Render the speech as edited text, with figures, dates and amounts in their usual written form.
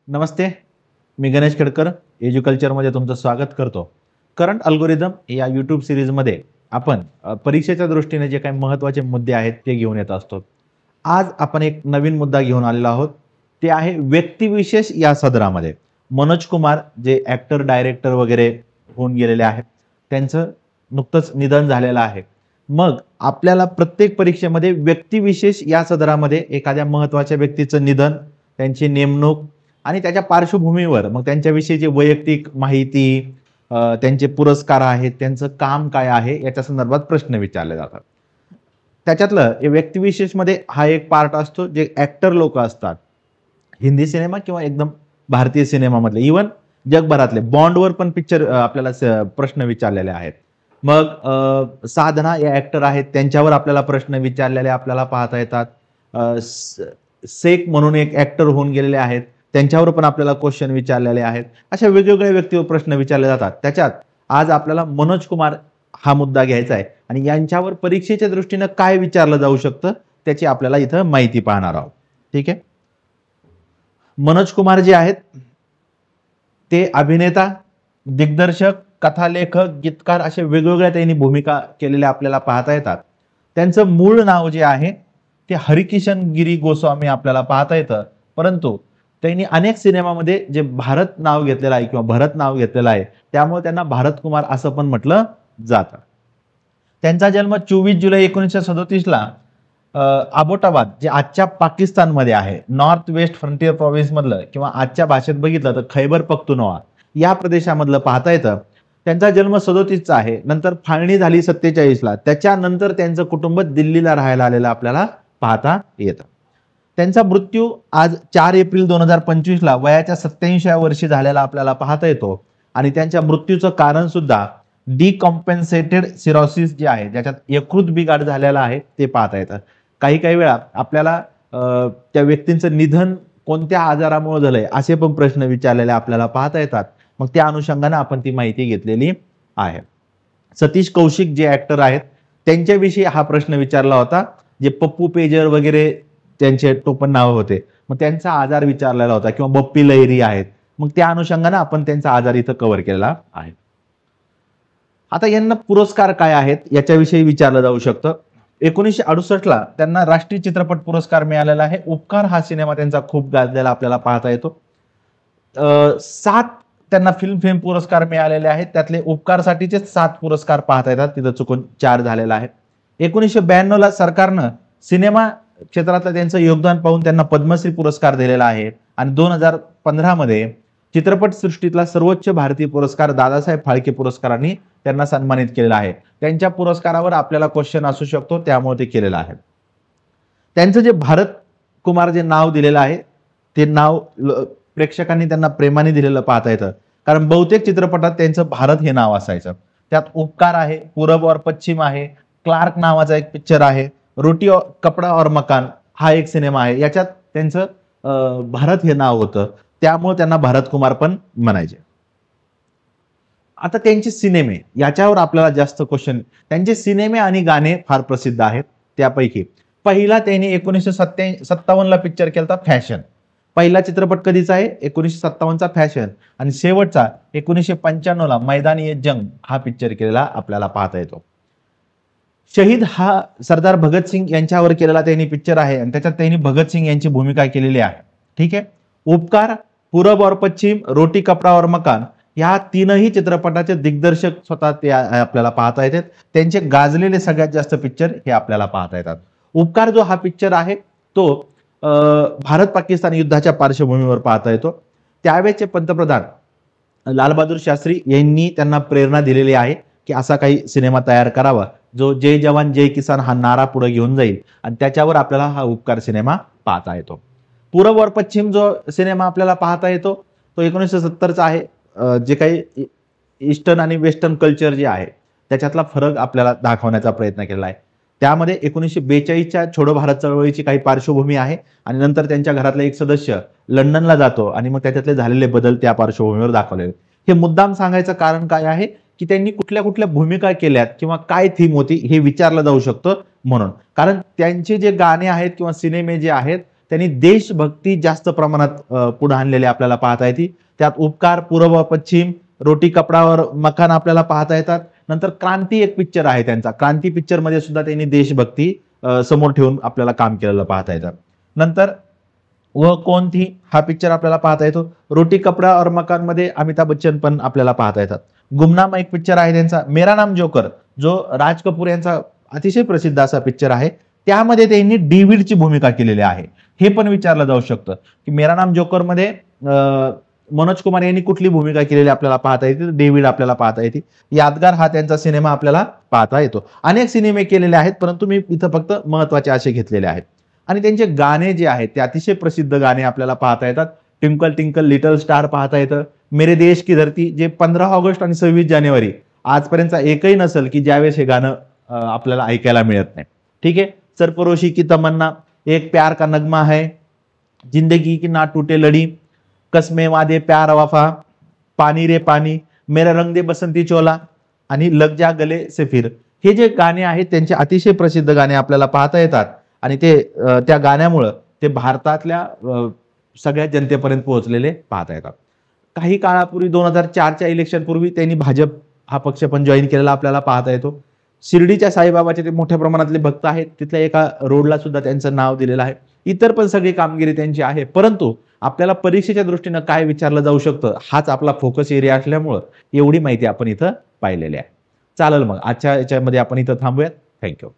नमस्ते. मी गणेश खेडकर एज्युकल्चरमध्ये तुमचं स्वागत करतो. करंट अल्गोरिदम या यूट्यूब सिरीजमध्ये आपण परीक्षेच्या दृष्टीने जे काही महत्त्वाचे मुद्दे आहेत ते घेऊन येत असतो. आज आपण एक नवीन मुद्दा घेऊन आलेलो आहोत. ते आहे व्यक्तिविशेष या सदरामध्ये. मनोज कुमार जे ॲक्टर डायरेक्टर वगैरे होऊन गेलेले आहेत त्यांचं नुकतंच निधन झालेलं आहे. मग आपल्याला प्रत्येक परीक्षेमध्ये व्यक्तिविशेष या सदरामध्ये एखाद्या महत्त्वाच्या व्यक्तीचं निधन, त्यांची नेमणूक आणि त्याच्या पार्श्वभूमीवर मग त्यांच्याविषयीची वैयक्तिक माहिती, त्यांचे पुरस्कार आहेत, त्यांचं काम काय आहे याच्या संदर्भात प्रश्न विचारले जातात. त्याच्यातलं व्यक्तिविशेषमध्ये हा एक पार्ट असतो जे ॲक्टर लोक असतात. हिंदी सिनेमा किंवा एकदम भारतीय सिनेमामधले, इवन जगभरातले बॉन्डवर पण पिक्चर आपल्याला प्रश्न विचारलेले आहेत. मग साधना या ॲक्टर आहेत त्यांच्यावर आपल्याला प्रश्न विचारलेले आपल्याला पाहता येतात. शेख म्हणून एक ॲक्टर होऊन गेलेले आहेत त्यांच्यावर पण आपल्याला क्वेश्चन विचारलेले आहेत. अशा वेगवेगळ्या व्यक्तीवर प्रश्न विचारले जातात. त्याच्यात आज आपल्याला मनोज कुमार हा मुद्दा घ्यायचा आहे आणि यांच्यावर परीक्षेच्या दृष्टीनं काय विचारलं जाऊ शकतं त्याची आपल्याला इथं माहिती पाहणार आहोत. ठीक आहे. मनोज कुमार जे आहेत ते अभिनेता, दिग्दर्शक, कथालेखक, गीतकार असे वेगवेगळ्या त्यांनी भूमिका केलेल्या आपल्याला पाहता येतात. त्यांचं मूळ नाव जे आहे ते हरिकिशन गिरी गोस्वामी आपल्याला पाहता येतं, परंतु त्यांनी अनेक सिनेमामध्ये जे भारत नाव घेतलेलं आहे किंवा भरत नाव घेतलेलं आहे त्यामुळे त्यांना भारत कुमार असं पण म्हटलं जातं. त्यांचा जन्म 24 जुलै 1937ला अबोटाबाद जे आजच्या पाकिस्तानमध्ये आहे, नॉर्थ वेस्ट फ्रंटियर प्रॉव्हिन्स मधलं किंवा आजच्या भाषेत बघितलं तर खैबर पख्तुनख्वा या प्रदेशामधलं पाहता येतं. त्यांचा जन्म 37चा आहे. नंतर फाळणी झाली 47ला. त्याच्यानंतर त्यांचं कुटुंब दिल्लीला राहायला आलेलं आपल्याला पाहता येतं. त्यांचा मृत्यू आज 4 एप्रिल 2025ला वयाच्या 87व्या वर्षी झालेला आपल्याला पाहता येतो. आणि त्यांच्या मृत्यूचं कारण सुद्धा डिकॉम्पेन्सेटेड सिरोसिस जे आहे ज्याच्यात यकृत बिघाड झालेला आहे ते पाहता येतं. काही वेळा आपल्याला त्या व्यक्तींचं निधन कोणत्या आजारामुळे झालंय असे पण प्रश्न विचारलेले आपल्याला पाहता येतात. मग त्या अनुषंगाने आपण ती माहिती घेतलेली आहे. सतीश कौशिक जे ॲक्टर आहेत त्यांच्याविषयी हा प्रश्न विचारला होता. जे पप्पू पेजर वगैरे त्यांचे टोपण नाव होते, मग त्यांचा आजार विचारलेला होता किंवा बप्पी लहिरी आहेत. मग त्या अनुषंगाने आपण त्यांचा आजार इथं कव्हर केलेला आहे. आता यांना पुरस्कार काय आहेत याच्याविषयी विचारलं जाऊ शकतं. 1968ला त्यांना राष्ट्रीय चित्रपट पुरस्कार मिळालेला आहे. उपकार हा सिनेमा त्यांचा खूप गाजलेला आपल्याला पाहता येतो. 7 त्यांना फिल्मफेअर पुरस्कार मिळालेले आहेत. त्यातले उपकारसाठीचे 7 पुरस्कार पाहता येतात, तिथं चुकून 4 झालेला आहे. 1992ला सरकारनं सिनेमा क्षेत्रातलं त्यांचं योगदान पाहून त्यांना पद्मश्री पुरस्कार दिलेला आहे. आणि 2015 मध्ये चित्रपट सृष्टीतला सर्वोच्च भारतीय पुरस्कार दादासाहेब फाळके पुरस्कारांनी त्यांना सन्मानित केलेला आहे. त्यांच्या पुरस्कारावर आपल्याला क्वेश्चन असू शकतो त्यामुळे ते केलेलं आहे. त्यांचं जे भारत कुमार जे नाव दिलेलं आहे ते नाव प्रेक्षकांनी त्यांना प्रेमाने दिलेलं पाहता येतं, कारण बहुतेक चित्रपटात त्यांचं भारत हे नाव असायचं. त्यात उपकार आहे, पूरब और पश्चिम आहे, क्लार्क नावाचा एक पिक्चर आहे, रोटी और कपडा और मकान हा एक सिनेमा आहे, याच्यात त्यांचं भारत हे नाव होतं त्यामुळे त्यांना भारत कुमार पण म्हणायचे. आता त्यांचे सिनेमे याच्यावर आपल्याला जास्त क्वेश्चन. त्यांचे सिनेमे आणि गाणे फार प्रसिद्ध आहेत. त्यापैकी पहिला त्यांनी 1957ला पिक्चर केला फॅशन. पहिला चित्रपट कधीचा आहे 1957चा फॅशन. आणि शेवटचा 1995ला मैदानी ये जंग हा पिक्चर केलेला आपल्याला पाहता येतो. शहीद हा सरदार भगतसिंग यांच्यावर केलेला त्यांनी पिक्चर आहे आणि त्याच्यात त्यांनी भगतसिंग यांची भूमिका केलेली आहे. ठीक आहे. उपकार, पूरब और पश्चिम, रोटी कपडा और मकान या 3ही चित्रपटाचे दिग्दर्शक स्वतः ते आपल्याला पाहता येतात. त्यांचे गाजलेले सगळ्यात जास्त पिक्चर हे आपल्याला पाहता येतात. उपकार जो हा पिक्चर आहे तो भारत पाकिस्तान युद्धाच्या पार्श्वभूमीवर पाहता येतो. त्यावेळेचे पंतप्रधान लालबहादूर शास्त्री यांनी त्यांना प्रेरणा दिलेली आहे की असा काही सिनेमा तयार करावा जो जय जवान जय किसान हा नारा पुढे घेऊन जाईल आणि त्याच्यावर आपल्याला हा उपकार सिनेमा पाहता येतो. पूरब और पश्चिम जो सिनेमा आपल्याला पाहता येतो तो 1970चा आहे. जे काही ईस्टर्न आणि वेस्टर्न कल्चर जे आहे त्याच्यातला फरक आपल्याला दाखवण्याचा प्रयत्न केला आहे. त्यामध्ये 1942च्या छोडो भारत चळवळीची काही पार्श्वभूमी आहे आणि नंतर त्यांच्या घरातला एक सदस्य लंडनला जातो आणि मग त्याच्यातले झालेले बदल त्या पार्श्वभूमीवर दाखवले. हे मुद्दाम सांगायचं कारण काय आहे की त्यांनी कुठल्या कुठल्या भूमिका केल्यात किंवा काय थीम होती हे विचारलं जाऊ शकतं म्हणून. कारण त्यांचे जे गाणे आहेत किंवा सिनेमे जे आहेत त्यांनी देशभक्ती जास्त प्रमाणात पुढे आणलेली आपल्याला पाहता येते. त्यात उपकार, पूर्व व पश्चिम, रोटी कपडावर मकान आपल्याला पाहता येतात. नंतर क्रांती एक पिक्चर आहे त्यांचा, क्रांती पिक्चर मध्ये सुद्धा त्यांनी देशभक्ती समोर ठेवून आपल्याला काम केलेलं पाहता येतं. नंतर व कौन थी हा पिक्चर आपल्याला पाहता येतो. रोटी कपडा और मकान मध्ये अमिताभ बच्चन पण आपल्याला पाहता येतात. गुमनाम एक पिक्चर आहे त्यांचा. मेरा नाम जोकर जो राज कपूर यांचा अतिशय प्रसिद्ध असा पिक्चर आहे, त्यामध्ये त्यांनी डेव्हिडची भूमिका केलेली आहे. हे पण विचारलं जाऊ शकतं की मेरा नाम जोकर मध्ये मनोज कुमार यांनी कुठली भूमिका केलेली आपल्याला पाहता येते, डेव्हिड आपल्याला पाहता येते. यादगार हा त्यांचा सिनेमा आपल्याला पाहता येतो. अनेक सिनेमे केलेले आहेत, परंतु मी इथं फक्त महत्वाचे असे घेतलेले आहेत. आणि त्यांचे गाणे जे आहेत ते अतिशय प्रसिद्ध गाणे आपल्याला पाहता येतात. ट्विंकल टिंकल लिटल स्टार पाहता येतं. मेरे देश की धरती जे 15 ऑगस्ट आणि 26 जानेवारी आजपर्यंत एकही नसेल की ज्यावेळेस हे गाणं आपल्याला ऐकायला मिळत नाही. ठीक आहे. सरफरोशी की तमन्ना, एक प्यार का नगमा है, जिंदगी की ना टूटे लड़ी, कसमे वादे प्यार वफा, पानी रे पानी, मेरा रंग दे बसंती चोला आणि लग जा गले से फिर, हे जे गाणे आहेत त्यांचे अतिशय प्रसिद्ध गाणे आपल्याला पाहता येतात. आणि ते त्या गाण्यामुळे ते भारतातल्या सगळ्या जनतेपर्यंत पोहोचलेले पाहता येतात. काही काळापूर्वी 2004च्या इलेक्शन पूर्वी त्यांनी भाजप हा पक्ष पण जॉईन केलेला आपल्याला पाहता येतो. शिर्डीच्या साईबाबाचे ते मोठ्या प्रमाणातले भक्त आहेत. तिथल्या एका रोडला सुद्धा त्यांचं नाव दिलेलं आहे. इतर पण सगळी कामगिरी त्यांची आहे, परंतु आपल्याला परीक्षेच्या दृष्टीने काय विचारलं जाऊ शकतं हाच आपला फोकस एरिया असल्यामुळं एवढी माहिती आपण इथं पाहिलेली आहे. चालेल, मग आजच्या याच्यामध्ये आपण इथं थांबूयात. थँक्यू.